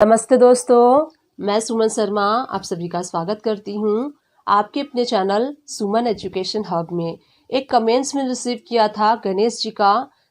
नमस्ते दोस्तों, मैं सुमन शर्मा आप सभी का स्वागत करती हूँ आपके अपने चैनल सुमन एजुकेशन हब में। एक कमेंट्स में रिसीव किया था गणेश जी का।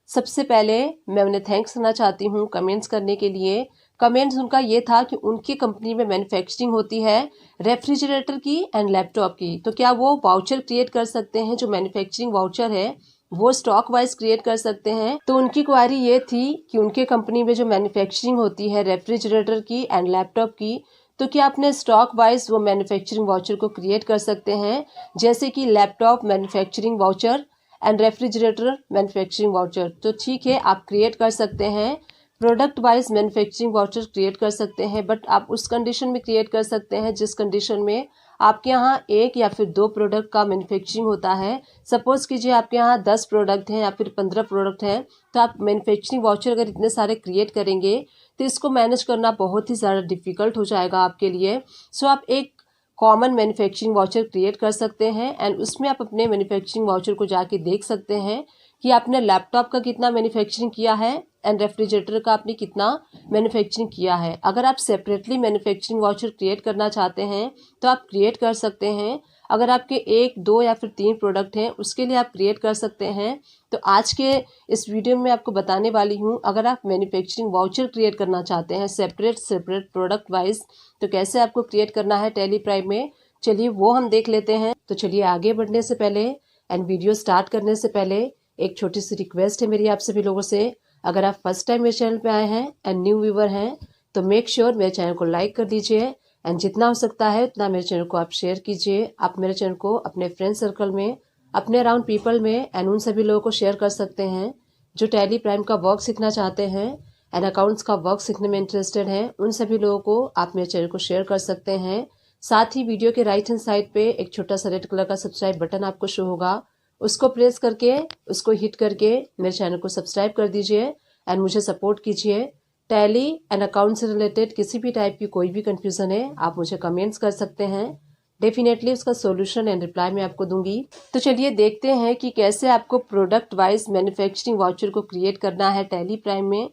सबसे पहले मैं उन्हें थैंक्स करना चाहती हूँ कमेंट्स करने के लिए। कमेंट्स उनका ये था कि उनकी कंपनी में मैन्युफैक्चरिंग होती है रेफ्रिजरेटर की एंड लैपटॉप की, तो क्या वो वाउचर क्रिएट कर सकते हैं? जो मैन्युफैक्चरिंग वाउचर है वो स्टॉक वाइज क्रिएट कर सकते हैं। तो उनकी क्वारी ये थी कि उनके कंपनी में जो मैन्युफैक्चरिंग होती है रेफ्रिजरेटर की एंड लैपटॉप की, तो क्या अपने स्टॉक वाइज वो मैन्युफैक्चरिंग वाउचर को क्रिएट कर सकते हैं, जैसे कि laptop manufacturing voucher and refrigerator manufacturing voucher. तो ठीक है, आप क्रिएट कर सकते हैं। Product wise manufacturing voucher create कर सकते हैं, बट आप उस कंडीशन में क्रिएट कर सकते हैं जिस कंडीशन में आपके यहाँ एक या फिर दो प्रोडक्ट का मैन्युफैक्चरिंग होता है। सपोज कीजिए आपके यहाँ 10 प्रोडक्ट हैं या फिर 15 प्रोडक्ट हैं, तो आप मैन्युफैक्चरिंग वाउचर अगर इतने सारे क्रिएट करेंगे तो इसको मैनेज करना बहुत ही ज़्यादा डिफिकल्ट हो जाएगा आपके लिए। सो आप एक कॉमन मैन्युफैक्चरिंग वाउचर क्रिएट कर सकते हैं एंड उसमें आप अपने मैन्युफैक्चरिंग वाउचर को जाके देख सकते हैं कि आपने लैपटॉप का कितना मैन्युफैक्चरिंग किया है एंड रेफ्रिजरेटर का आपने कितना मैन्युफैक्चरिंग किया है। अगर आप सेपरेटली मैन्युफैक्चरिंग वाउचर क्रिएट करना चाहते हैं तो आप क्रिएट कर सकते हैं। अगर आपके एक, दो या फिर 3 प्रोडक्ट हैं उसके लिए आप क्रिएट कर सकते हैं। तो आज के इस वीडियो में आपको बताने वाली हूँ, अगर आप मैन्युफैक्चरिंग वाउचर क्रिएट करना चाहते हैं सेपरेट प्रोडक्ट वाइज, तो कैसे आपको क्रिएट करना है टैली प्राइम में। चलिए वो हम देख लेते हैं। तो चलिए आगे बढ़ने से पहले एंड वीडियो स्टार्ट करने से पहले एक छोटी सी रिक्वेस्ट है मेरी आप सभी लोगों से। अगर आप फर्स्ट टाइम मेरे चैनल पे आए हैं एंड न्यू व्यूवर हैं तो मेक श्योर मेरे चैनल को लाइक कर दीजिए एंड जितना हो सकता है उतना मेरे चैनल को आप शेयर कीजिए। आप मेरे चैनल को अपने फ्रेंड सर्कल में, अपने अराउंड पीपल में एंड उन सभी लोगों को शेयर कर सकते हैं जो टैली प्राइम का वर्क सीखना चाहते हैं एंड अकाउंट्स का वर्क सीखने में इंटरेस्टेड हैं। उन सभी लोगों को आप मेरे चैनल को शेयर कर सकते हैं। साथ ही वीडियो के राइट हैंड साइड पे एक छोटा सा रेड कलर का सब्सक्राइब बटन आपको शो होगा, उसको प्रेस करके, उसको हिट करके मेरे चैनल को सब्सक्राइब कर दीजिए एंड मुझे सपोर्ट कीजिए। टैली एंड अकाउंट से रिलेटेड किसी भी टाइप की कोई भी कंफ्यूजन है आप मुझे कमेंट्स कर सकते हैं, डेफिनेटली उसका सॉल्यूशन एंड रिप्लाई मैं आपको दूंगी। तो चलिए देखते हैं कि कैसे आपको प्रोडक्ट वाइज मैन्युफैक्चरिंग वाउचर को क्रिएट करना है टैली प्राइम में।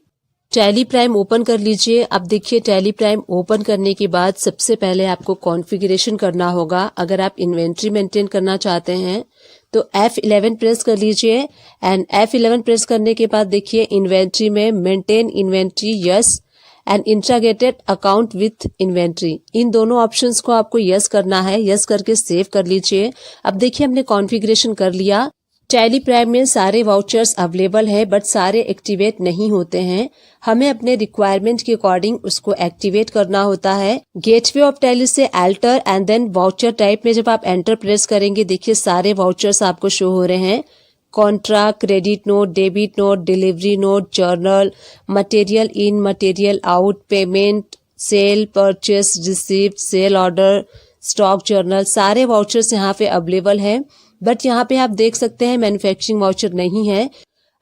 टैली प्राइम ओपन कर लीजिए। अब देखिए टैली प्राइम ओपन करने के बाद सबसे पहले आपको कॉन्फ़िगरेशन करना होगा। अगर आप इन्वेंट्री मेंटेन करना चाहते हैं तो F11 प्रेस कर लीजिए एंड F11 प्रेस करने के बाद देखिए इन्वेंट्री में maintain inventory yes and integrated account with inventory, इन दोनों ऑप्शंस को आपको यस करना है। यस करके सेव कर लीजिए। अब देखिए हमने कॉन्फ़िगरेशन कर लिया। टैली प्राइम में सारे वाउचर्स अवेलेबल है बट सारे एक्टिवेट नहीं होते हैं। हमें अपने रिक्वायरमेंट के अकॉर्डिंग उसको एक्टिवेट करना होता है। गेटवे ऑफ टैली से alter and then voucher type में जब आप एंटर प्रेस करेंगे देखिए सारे वाउचर्स आपको शो हो रहे हैं। Contract, credit note, debit note, delivery note, journal, material in, material out, payment, sale, purchase, received, sale order, stock journal, सारे वाउचर्स यहाँ पे अवेलेबल हैं। बट यहाँ पे आप देख सकते हैं मैन्युफैक्चरिंग वाउचर नहीं है।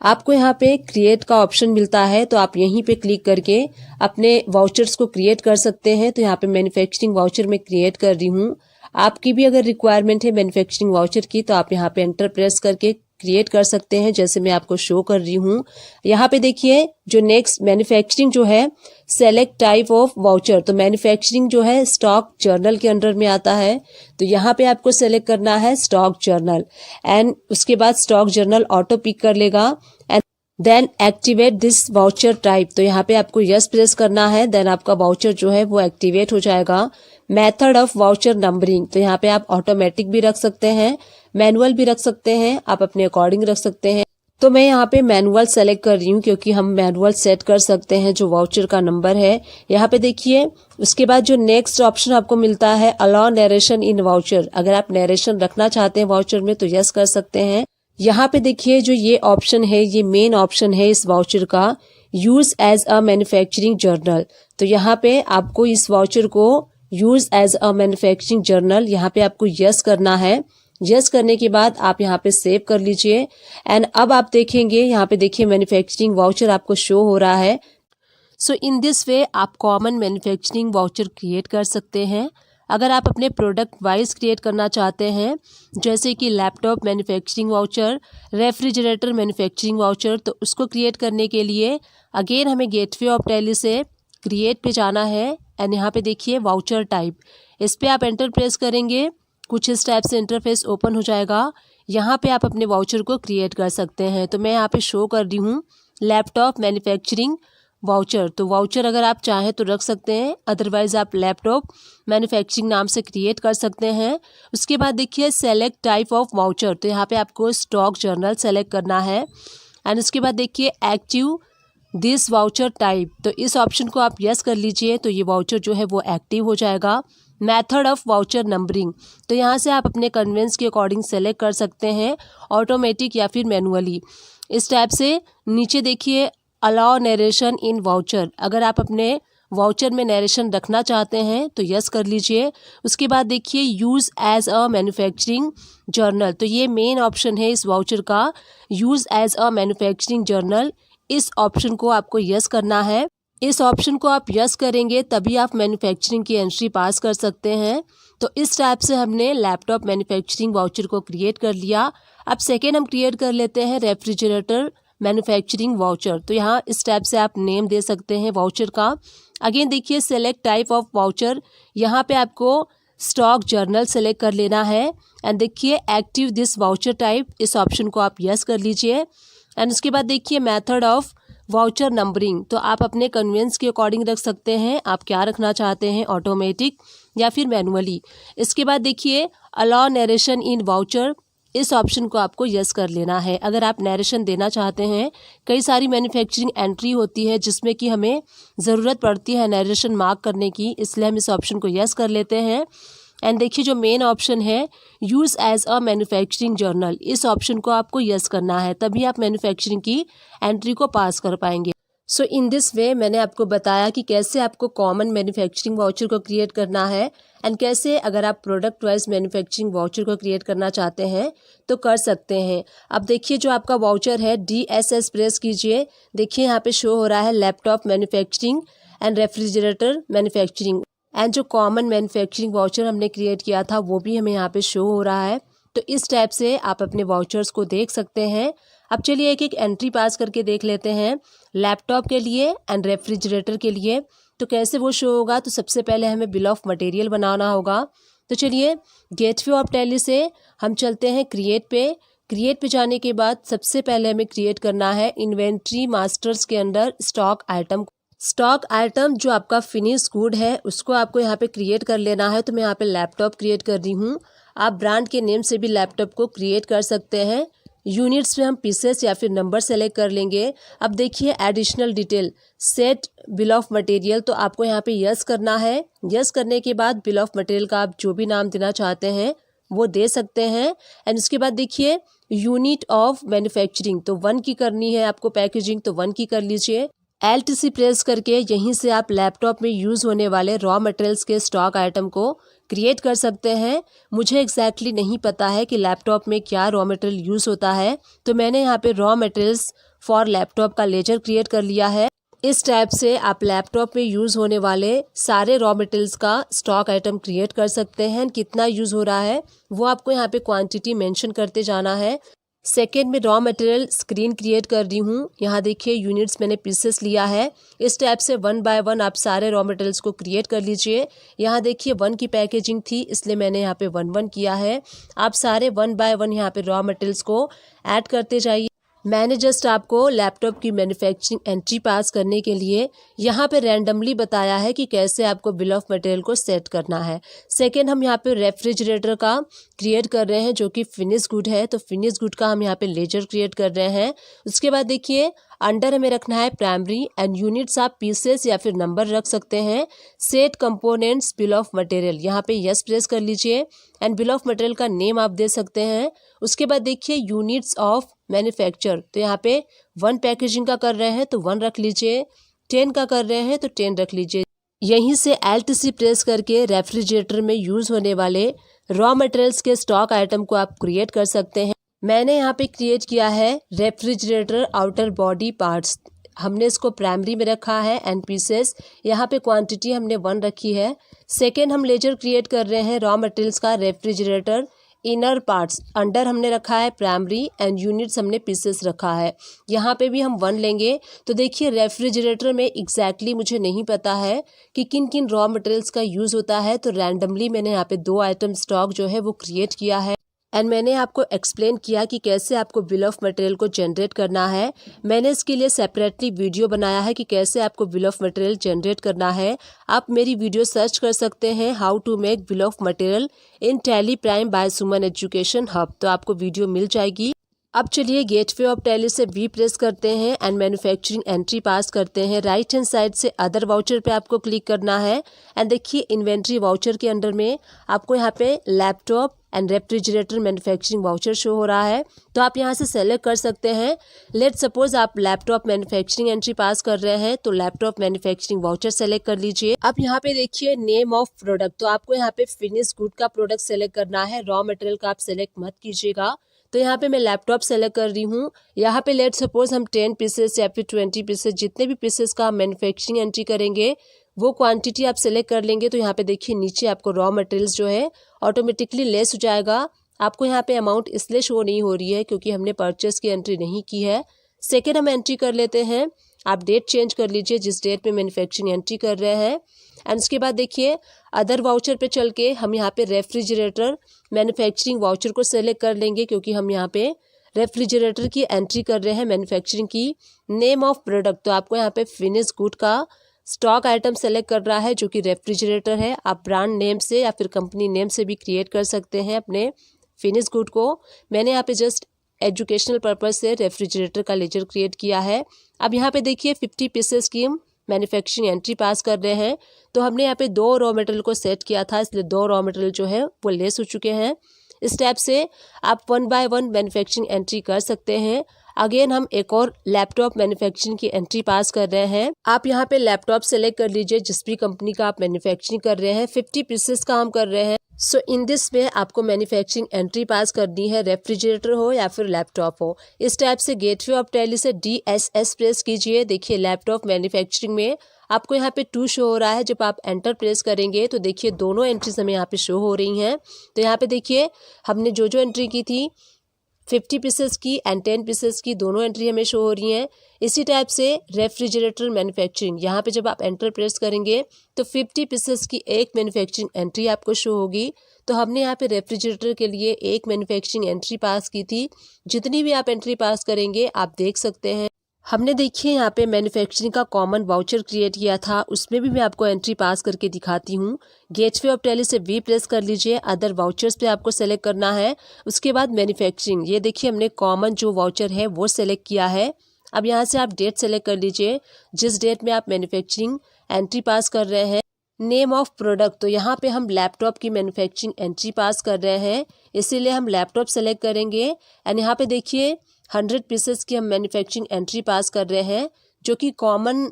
आपको यहाँ पे क्रिएट का ऑप्शन मिलता है तो आप यहीं पे क्लिक करके अपने वाउचर्स को क्रिएट कर सकते हैं। तो यहाँ पे मैन्युफैक्चरिंग वाउचर में क्रिएट कर रही हूँ। आपकी भी अगर रिक्वायरमेंट है मैन्युफैक्चरिंग वाउचर की तो आप यहाँ पे एंटर प्रेस करके क्रिएट कर सकते हैं, जैसे मैं आपको शो कर रही हूँ। यहाँ पे देखिए जो नेक्स्ट मैन्युफैक्चरिंग जो है सेलेक्ट टाइप ऑफ वाउचर, तो मैन्युफैक्चरिंग जो है स्टॉक जर्नल के अंडर में आता है। तो यहाँ पे आपको सेलेक्ट करना है स्टॉक जर्नल एंड उसके बाद स्टॉक जर्नल ऑटो पिक कर लेगा and then activate this voucher type, तो यहाँ पे आपको यस प्रेस करना है। देन आपका वाउचर जो है वो एक्टिवेट हो जाएगा। मेथड ऑफ वाउचर नंबरिंग, तो यहाँ पे आप ऑटोमेटिक भी रख सकते हैं, मैनुअल भी रख सकते हैं, आप अपने अकॉर्डिंग रख सकते हैं। तो मैं यहाँ पे मैनुअल सेलेक्ट कर रही हूँ क्योंकि हम मैनुअल सेट कर सकते हैं जो वाउचर का नंबर है। यहाँ पे देखिए उसके बाद जो नेक्स्ट ऑप्शन आपको मिलता है अलाउ नरेशन इन वाउचर, अगर आप नरेशन रखना चाहते हैं वाउचर में तो यस कर सकते हैं। यहाँ पे देखिए जो ये ऑप्शन है ये मेन ऑप्शन है इस वाउचर का, use as a manufacturing journal. तो यहाँ पे आपको इस वाउचर को use as a manufacturing journal यहाँ पे आपको यस करना है। यस करने के बाद आप यहाँ पे सेव कर लीजिए एंड अब आप देखेंगे यहाँ पे देखिए मैन्युफैक्चरिंग वाउचर आपको शो हो रहा है। सो इन दिस वे आप कॉमन मैन्युफैक्चरिंग वाउचर क्रिएट कर सकते हैं। अगर आप अपने प्रोडक्ट वाइज क्रिएट करना चाहते हैं जैसे कि laptop manufacturing voucher, refrigerator manufacturing voucher, तो उसको क्रिएट करने के लिए अगेन हमें गेटवे ऑफ टैली से क्रिएट पे जाना है एंड यहाँ पे देखिए वाउचर टाइप, इस पर आप एंटर प्रेस करेंगे। कुछ इस टाइप से इंटरफेस ओपन हो जाएगा। यहाँ पे आप अपने वाउचर को क्रिएट कर सकते हैं। तो मैं यहाँ पे शो कर रही हूँ लैपटॉप मैन्युफैक्चरिंग वाउचर। तो वाउचर अगर आप चाहें तो रख सकते हैं, अदरवाइज आप लैपटॉप मैन्युफैक्चरिंग नाम से क्रिएट कर सकते हैं। उसके बाद देखिए सेलेक्ट टाइप ऑफ वाउचर, तो यहाँ पे आपको स्टॉक जर्नल सेलेक्ट करना है एंड उसके बाद देखिए एक्टिव दिस वाउचर टाइप, तो इस ऑप्शन को आप यस कर लीजिए तो ये वाउचर जो है वो एक्टिव हो जाएगा। मेथड ऑफ वाउचर नंबरिंग, तो यहाँ से आप अपने कन्वेंस के अकॉर्डिंग सेलेक्ट कर सकते हैं, ऑटोमेटिक या फिर मैनुअली। इस टाइप से नीचे देखिए अलाउ नरेशन इन वाउचर, अगर आप अपने वाउचर में नरेशन रखना चाहते हैं तो यस कर लीजिए। उसके बाद देखिए use as a manufacturing journal, तो ये मेन ऑप्शन है इस वाउचर का, use as a manufacturing journal. इस ऑप्शन को आपको यस करना है। इस ऑप्शन को आप यस करेंगे तभी आप मैन्युफैक्चरिंग की एंट्री पास कर सकते हैं। तो इस टाइप से हमने लैपटॉप मैन्युफैक्चरिंग वाउचर को क्रिएट कर लिया। अब सेकेंड हम क्रिएट कर लेते हैं रेफ्रिजरेटर मैन्युफैक्चरिंग वाउचर। तो यहाँ इस टाइप से आप नेम दे सकते हैं वाउचर का। अगेन देखिए सेलेक्ट टाइप ऑफ वाउचर, यहाँ पे आपको स्टॉक जर्नल सेलेक्ट कर लेना है एंड देखिए एक्टिव दिस वाउचर टाइप, इस ऑप्शन को आप यस कर लीजिए। एंड उसके बाद देखिए मेथड ऑफ वाउचर नंबरिंग, तो आप अपने कन्वेंस के अकॉर्डिंग रख सकते हैं, आप क्या रखना चाहते हैं, ऑटोमेटिक या फिर मैनुअली। इसके बाद देखिए अलाउ नरेशन इन वाउचर, इस ऑप्शन को आपको यस कर लेना है। अगर आप नरेशन देना चाहते हैं, कई सारी मैन्युफैक्चरिंग एंट्री होती है जिसमें कि हमें ज़रूरत पड़ती है नरेशन मार्क करने की, इसलिए हम इस ऑप्शन को यस कर लेते हैं। एंड देखिए जो मेन ऑप्शन है use as a manufacturing journal, इस ऑप्शन को आपको यस करना है, तभी आप मैन्युफैक्चरिंग की एंट्री को पास कर पाएंगे। सो इन दिस वे मैंने आपको बताया कि कैसे आपको कॉमन मैन्युफैक्चरिंग वाउचर को क्रिएट करना है एंड कैसे अगर आप प्रोडक्ट वाइज मैन्युफैक्चरिंग वाउचर को क्रिएट करना चाहते हैं तो कर सकते हैं। अब देखिए जो आपका वाउचर है DSS प्रेस कीजिए, देखिए यहाँ पे शो हो रहा है laptop manufacturing and refrigerator manufacturing, and जो कॉमन मैन्युफैक्चरिंग वाउचर हमने क्रिएट किया था वो भी हमें यहाँ पे शो हो रहा है। तो इस टाइप से आप अपने वाउचर्स को देख सकते हैं। अब चलिए एक एक एंट्री पास करके देख लेते हैं लैपटॉप के लिए एंड रेफ्रिजरेटर के लिए, तो कैसे वो शो होगा। तो सबसे पहले हमें बिल ऑफ मटेरियल बनाना होगा। तो चलिए गेटवे ऑफ टैली से हम चलते हैं क्रिएट पे। क्रिएट पे जाने के बाद सबसे पहले हमें क्रिएट करना है इन्वेंट्री मास्टर्स के अंदर स्टॉक आइटम। स्टॉक आइटम जो आपका फिनिश गुड है उसको आपको यहाँ पे क्रिएट कर लेना है। तो मैं यहाँ पे लैपटॉप क्रिएट कर रही हूँ, आप ब्रांड के नेम से भी लैपटॉप को क्रिएट कर सकते हैं। यूनिट्स में हम पीसेस या फिर नंबर सेलेक्ट कर लेंगे। अब देखिए additional detail set bill of material, तो आपको यहाँ पे यस करना है। यस करने के बाद बिल ऑफ मटेरियल का आप जो भी नाम देना चाहते हैं वो दे सकते हैं। एंड उसके बाद देखिए यूनिट ऑफ मैन्युफैक्चरिंग, तो 1 की करनी है आपको पैकेजिंग, तो 1 की कर लीजिए। LTC प्रेस करके यहीं से आप लैपटॉप में यूज़ होने वाले रॉ मटेरियल्स के स्टॉक आइटम को क्रिएट कर सकते हैं। मुझे एग्जैक्टली नहीं पता है कि लैपटॉप में क्या रॉ मटेरियल यूज़ होता है, तो मैंने यहाँ पे रॉ मटेरियल्स फॉर लैपटॉप का लेजर क्रिएट कर लिया है। इस टाइप से आप लैपटॉप में यूज़ होने वाले सारे रॉ मटेरियल्स का स्टॉक आइटम क्रिएट कर सकते हैं। कितना यूज़ हो रहा है वो आपको यहाँ पे क्वांटिटी मेंशन करते जाना है। सेकेंड में रॉ मटेरियल स्क्रीन क्रिएट कर रही हूँ, यहाँ देखिए यूनिट्स मैंने पीसेस लिया है। इस टाइप से 1 बाय 1 आप सारे रॉ मटेरियल्स को क्रिएट कर लीजिए। यहाँ देखिए 1 की पैकेजिंग थी इसलिए मैंने यहाँ पे 1 किया है। आप सारे 1 बाय 1 यहाँ पे रॉ मटेरियल्स को ऐड करते जाइए। मैंने जस्ट आपको लैपटॉप की मैन्युफैक्चरिंग एंट्री पास करने के लिए यहाँ पे रैंडमली बताया है कि कैसे आपको बिल ऑफ मटेरियल को सेट करना है। सेकेंड हम यहाँ पे रेफ्रिजरेटर का क्रिएट कर रहे हैं जो कि फिनिश गुड है, तो फिनिश गुड का हम यहाँ पे लेजर क्रिएट कर रहे हैं। उसके बाद देखिए अंडर हमें रखना है प्राइमरी एंड यूनिट्स आप पीसेस या फिर नंबर रख सकते हैं। Set components bill of material, यहाँ पे यस प्रेस कर लीजिए एंड बिल ऑफ मटेरियल का नेम आप दे सकते हैं। उसके बाद देखिए यूनिट्स ऑफ मैन्युफैक्चर, तो यहाँ पे 1 पैकेजिंग का कर रहे हैं तो 1 रख लीजिए, 10 का कर रहे हैं तो 10 रख लीजिए। यहीं से LTC प्रेस करके रेफ्रिजरेटर में यूज़ होने वाले रॉ मटेरियल्स के स्टॉक आइटम को आप क्रिएट कर सकते हैं। मैंने यहाँ पे क्रिएट किया है रेफ्रिजरेटर आउटर बॉडी पार्ट्स, हमने इसको प्राइमरी में रखा है एंड पीसेस यहाँ पे क्वांटिटी हमने 1 रखी है। सेकेंड हम लेजर क्रिएट कर रहे हैं रॉ मटेरियल्स का रेफ्रिजरेटर इनर पार्ट्स, अंडर हमने रखा है प्राइमरी एंड यूनिट्स हमने पीसेस रखा है। यहाँ पे भी हम 1 लेंगे। तो देखिए रेफ्रिजरेटर में एग्जैक्टली मुझे नहीं पता है कि किन किन रॉ मटेरियल्स का यूज़ होता है, तो रैंडमली मैंने यहाँ पे 2 आइटम स्टॉक जो है वो क्रिएट किया है एंड मैंने आपको एक्सप्लेन किया कि कैसे आपको बिल ऑफ मटेरियल को जनरेट करना है। मैंने इसके लिए सेपरेटली वीडियो बनाया है कि कैसे आपको बिल ऑफ मटेरियल जनरेट करना है। आप मेरी वीडियो सर्च कर सकते हैं how to make bill of material in Tally Prime by Suman education hub, तो आपको वीडियो मिल जाएगी। अब चलिए गेटवे ऑफ टैली से वी प्रेस करते हैं एंड मैन्युफैक्चरिंग एंट्री पास करते हैं। राइट हैंड साइड से अदर वाउचर पे आपको क्लिक करना है एंड देखिए इन्वेंट्री वाउचर के अंडर में आपको यहाँ पे laptop and refrigerator manufacturing voucher show हो रहा है, तो आप यहाँ से सेलेक्ट कर सकते हैं। लेट सपोज आप लैपटॉप मैन्युफैक्चरिंग एंट्री पास कर रहे हैं, तो लैपटॉप मैन्युफैक्चरिंग वाउचर सेलेक्ट कर लीजिए। अब यहाँ पे देखिए नेम ऑफ प्रोडक्ट, तो आपको यहाँ पे फिनिश गुड का प्रोडक्ट सेलेक्ट करना है, रॉ मटेरियल का आप सेलेक्ट मत कीजिएगा। तो यहाँ पे मैं लैपटॉप सेलेक्ट कर रही हूँ। यहाँ पे लेट सपोज हम 10 पीसेस या फिर 20 पीसेस, जितने भी पीसेस का मैन्युफैक्चरिंग एंट्री करेंगे वो क्वांटिटी आप सेलेक्ट कर लेंगे। तो यहाँ पे देखिए नीचे आपको रॉ मटेरियल्स जो है ऑटोमेटिकली लेस हो जाएगा। आपको यहाँ पे अमाउंट इसलिए शो नहीं हो रही है क्योंकि हमने परचेस की एंट्री नहीं की है। सेकेंड हम एंट्री कर लेते हैं, आप डेट चेंज कर लीजिए जिस डेट में मैन्युफैक्चरिंग एंट्री कर रहे हैं। एंड उसके बाद देखिए अदर वाउचर पे चल के हम यहाँ पे रेफ्रिजरेटर मैन्युफैक्चरिंग वाउचर को सेलेक्ट कर लेंगे क्योंकि हम यहाँ पे रेफ्रिजरेटर की एंट्री कर रहे हैं मैन्युफैक्चरिंग की। नेम ऑफ प्रोडक्ट, तो आपको यहाँ पे फिनिश गुड का स्टॉक आइटम सेलेक्ट कर रहा है जो कि रेफ्रिजरेटर है। आप ब्रांड नेम से या फिर कंपनी नेम से भी क्रिएट कर सकते हैं अपने फिनिश गुड को। मैंने यहाँ पे जस्ट एजुकेशनल पर्पज से रेफ्रिजरेटर का लेजर क्रिएट किया है। अब यहाँ पे देखिए 50 पीसेस की हम मैन्युफैक्चरिंग एंट्री पास कर रहे हैं। तो हमने यहाँ पे 2 रॉ मटेरियल को सेट किया था, इसलिए 2 रॉ मटेरियल जो है वो लेस हो चुके हैं। इस टाइप से आप 1 बाय 1 मैन्युफैक्चरिंग एंट्री कर सकते हैं। अगेन हम एक और लैपटॉप मैन्युफैक्चरिंग की एंट्री पास कर रहे हैं। आप यहाँ पे लैपटॉप सेलेक्ट कर लीजिए जिस भी कंपनी का आप मैन्युफैक्चरिंग कर रहे हैं। 50 पीसेस का हम कर रहे हैं। सो इन दिस में आपको मैन्युफैक्चरिंग एंट्री पास करनी है, रेफ्रिजरेटर हो या फिर लैपटॉप हो। इस टाइप से गेटवे ऑफ टैली से DSS प्रेस कीजिए। देखिए लैपटॉप मैन्युफैक्चरिंग में आपको यहाँ पे 2 शो हो रहा है। जब आप एंटर प्रेस करेंगे तो देखिए दोनों एंट्रीज हमें यहाँ पे शो हो रही हैं। तो यहाँ पे देखिए हमने जो एंट्री की थी 50 पीसेस की एंड 10 पीसेस की, दोनों एंट्री हमें शो हो रही हैं। इसी टाइप से रेफ्रिजरेटर मैन्युफैक्चरिंग, यहाँ पे जब आप एंटर प्रेस करेंगे तो 50 पीसेस की एक मैन्युफैक्चरिंग एंट्री आपको शो होगी। तो हमने यहाँ पे रेफ्रिजरेटर के लिए एक मैन्युफैक्चरिंग एंट्री पास की थी। जितनी भी आप एंट्री पास करेंगे आप देख सकते हैं। हमने देखिए यहाँ पे मैन्युफैक्चरिंग का कॉमन वाउचर क्रिएट किया था, उसमें भी मैं आपको एंट्री पास करके दिखाती हूँ। गेटवे ऑफ टैली से वी प्रेस कर लीजिए, अदर वाउचर्स पे आपको सेलेक्ट करना है। उसके बाद मैन्युफैक्चरिंग, ये देखिए हमने कॉमन जो वाउचर है वो सेलेक्ट किया है। अब यहाँ से आप डेट सेलेक्ट कर लीजिए जिस डेट में आप मैन्युफैक्चरिंग एंट्री पास कर रहे हैं। नेम ऑफ प्रोडक्ट, तो यहाँ पे हम लैपटॉप की मैन्युफैक्चरिंग एंट्री पास कर रहे हैं, इसीलिए हम लैपटॉप सेलेक्ट करेंगे। एंड यहाँ पे देखिए 100 पीसेस की हम मैन्युफैक्चरिंग एंट्री पास कर रहे हैं जो कि कॉमन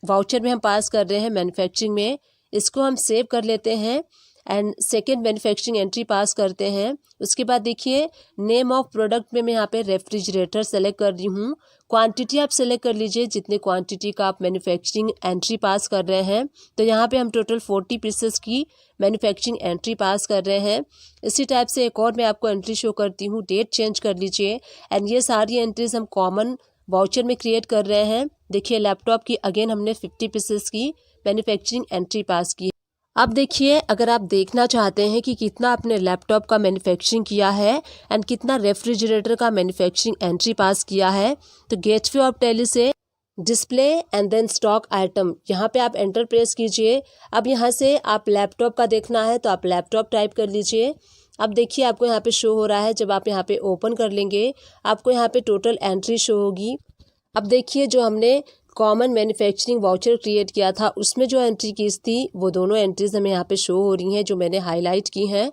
वाउचर में हम पास कर रहे हैं मैन्युफैक्चरिंग में। इसको हम सेव कर लेते हैं and second manufacturing entry pass करते हैं। उसके बाद देखिए नेम ऑफ प्रोडक्ट में मैं यहाँ पे रेफ्रिजरेटर सेलेक्ट कर रही हूँ। क्वांटिटी आप सेलेक्ट कर लीजिए जितने क्वांटिटी का आप मैन्युफैक्चरिंग एंट्री पास कर रहे हैं। तो यहाँ पे हम टोटल 40 पीसेस की मैन्युफैक्चरिंग एंट्री पास कर रहे हैं। इसी टाइप से एक और मैं आपको एंट्री शो करती हूँ, डेट चेंज कर लीजिए। एंड ये सारी एंट्रीज हम कॉमन वाउचर में क्रिएट कर रहे हैं। देखिए लैपटॉप की अगेन हमने 50 पीसेस की मैन्युफैक्चरिंग एंट्री पास की। अब देखिए अगर आप देखना चाहते हैं कि कितना आपने लैपटॉप का मैन्युफैक्चरिंग किया है एंड कितना रेफ्रिजरेटर का मैन्युफैक्चरिंग एंट्री पास किया है, तो गेटवे ऑफ टैली से display and then stock item, यहाँ पे आप एंटर प्रेस कीजिए। अब यहाँ से आप लैपटॉप का देखना है तो आप लैपटॉप टाइप कर लीजिए। अब देखिए आपको यहाँ पे शो हो रहा है, जब आप यहाँ पे ओपन कर लेंगे आपको यहाँ पे टोटल एंट्री शो होगी। अब देखिए जो हमने कॉमन मैन्युफैक्चरिंग वाउचर क्रिएट किया था उसमें जो एंट्री कीज थी वो दोनों एंट्रीज हमें यहाँ पे शो हो रही हैं जो मैंने हाईलाइट की हैं।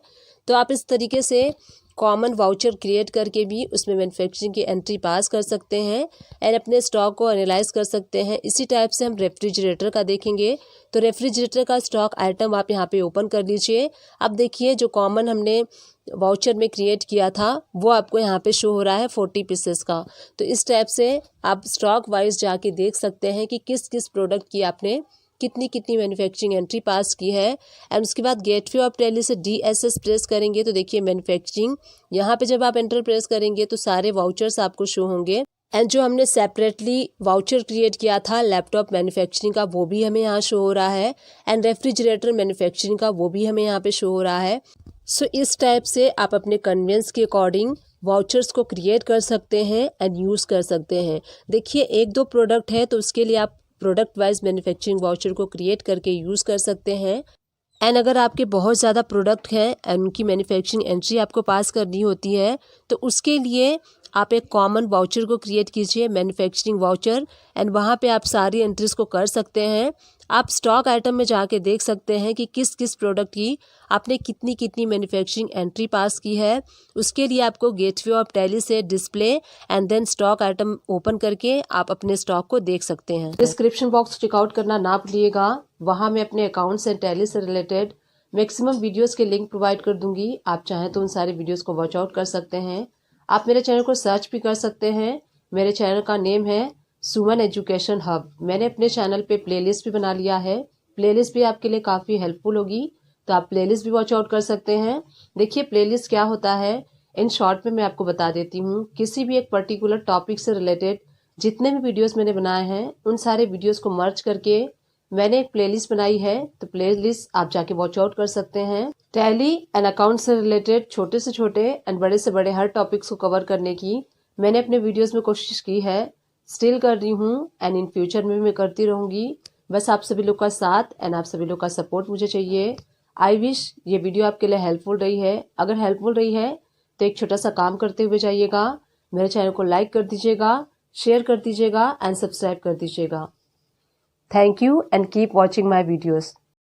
तो आप इस तरीके से कॉमन वाउचर क्रिएट करके भी उसमें मैन्युफैक्चरिंग की एंट्री पास कर सकते हैं एंड अपने स्टॉक को एनालाइज कर सकते हैं। इसी टाइप से हम रेफ्रिजरेटर का देखेंगे तो रेफ्रिजरेटर का स्टॉक आइटम आप यहाँ पे ओपन कर लीजिए। अब देखिए जो कॉमन हमने वाउचर में क्रिएट किया था वो आपको यहाँ पे शो हो रहा है 40 पीसेस का। तो इस टाइप से आप स्टॉक वाइज जाके देख सकते हैं कि किस किस प्रोडक्ट की आपने कितनी कितनी मैन्युफैक्चरिंग एंट्री पास की है। एंड उसके बाद गेटवे ऑफ टैली से DSS प्रेस करेंगे तो देखिए मैन्युफैक्चरिंग, यहाँ पे जब आप एंटर प्रेस करेंगे तो सारे वाउचर्स आपको शो होंगे। एंड जो हमने सेपरेटली वाउचर क्रिएट किया था लैपटॉप मैन्युफैक्चरिंग का, वो भी हमें यहाँ शो हो रहा है। एंड रेफ्रिजरेटर मैन्युफैक्चरिंग का वो भी हमें यहाँ पे शो हो रहा है। सो इस टाइप से आप अपने कन्वीनियंस के अकॉर्डिंग वाउचर्स को क्रिएट कर सकते हैं एंड यूज़ कर सकते हैं। देखिए 1-2 प्रोडक्ट है तो उसके लिए आप प्रोडक्ट वाइज मैन्युफैक्चरिंग वाउचर को क्रिएट करके यूज़ कर सकते हैं। एंड अगर आपके बहुत ज़्यादा प्रोडक्ट हैं एंड उनकी मैन्युफैक्चरिंग एंट्री आपको पास करनी होती है तो उसके लिए आप एक कॉमन वाउचर को क्रिएट कीजिए, मैन्युफैक्चरिंग वाउचर, एंड वहाँ पे आप सारी एंट्रीज को कर सकते हैं। आप स्टॉक आइटम में जाके देख सकते हैं कि किस किस प्रोडक्ट की आपने कितनी कितनी मैन्युफैक्चरिंग एंट्री पास की है। उसके लिए आपको गेटवे ऑफ टैली से display and then stock item open करके आप अपने स्टॉक को देख सकते हैं। डिस्क्रिप्शन बॉक्स चेकआउट करना ना भूलिएगा, वहाँ मैं अपने अकाउंट से टैली से रिलेटेड मैक्सिमम वीडियोस के लिंक प्रोवाइड कर दूंगी। आप चाहें तो उन सारे वीडियोस को वॉच आउट कर सकते हैं। आप मेरे चैनल को सर्च भी कर सकते हैं। मेरे चैनल का नेम है सुमन एजुकेशन हब। मैंने अपने चैनल पे प्लेलिस्ट भी बना लिया है। प्लेलिस्ट भी आपके लिए काफ़ी हेल्पफुल होगी, तो आप प्लेलिस्ट भी वॉच आउट कर सकते हैं। देखिए प्लेलिस्ट क्या होता है, इन शॉर्ट में मैं आपको बता देती हूँ। किसी भी एक पर्टिकुलर टॉपिक से रिलेटेड जितने भी वीडियोस मैंने बनाए हैं उन सारे वीडियोस को मर्ज करके मैंने एक प्लेलिस्ट बनाई है, तो प्लेलिस्ट आप जाके वॉच आउट कर सकते हैं। टैली एंड अकाउंट से रिलेटेड छोटे से छोटे एंड बड़े से बड़े हर टॉपिक्स को कवर करने की मैंने अपने वीडियोस में कोशिश की है, स्टिल कर रही हूँ एंड इन फ्यूचर में मैं करती रहूँगी। बस आप सभी लोग का साथ एंड आप सभी लोग का सपोर्ट मुझे चाहिए। आई विश ये वीडियो आपके लिए हेल्पफुल रही है। अगर हेल्पफुल रही है तो एक छोटा सा काम करते हुए जाइएगा, मेरे चैनल को लाइक कर दीजिएगा, शेयर कर दीजिएगा एंड सब्सक्राइब कर दीजिएगा। Thank you and keep watching my videos.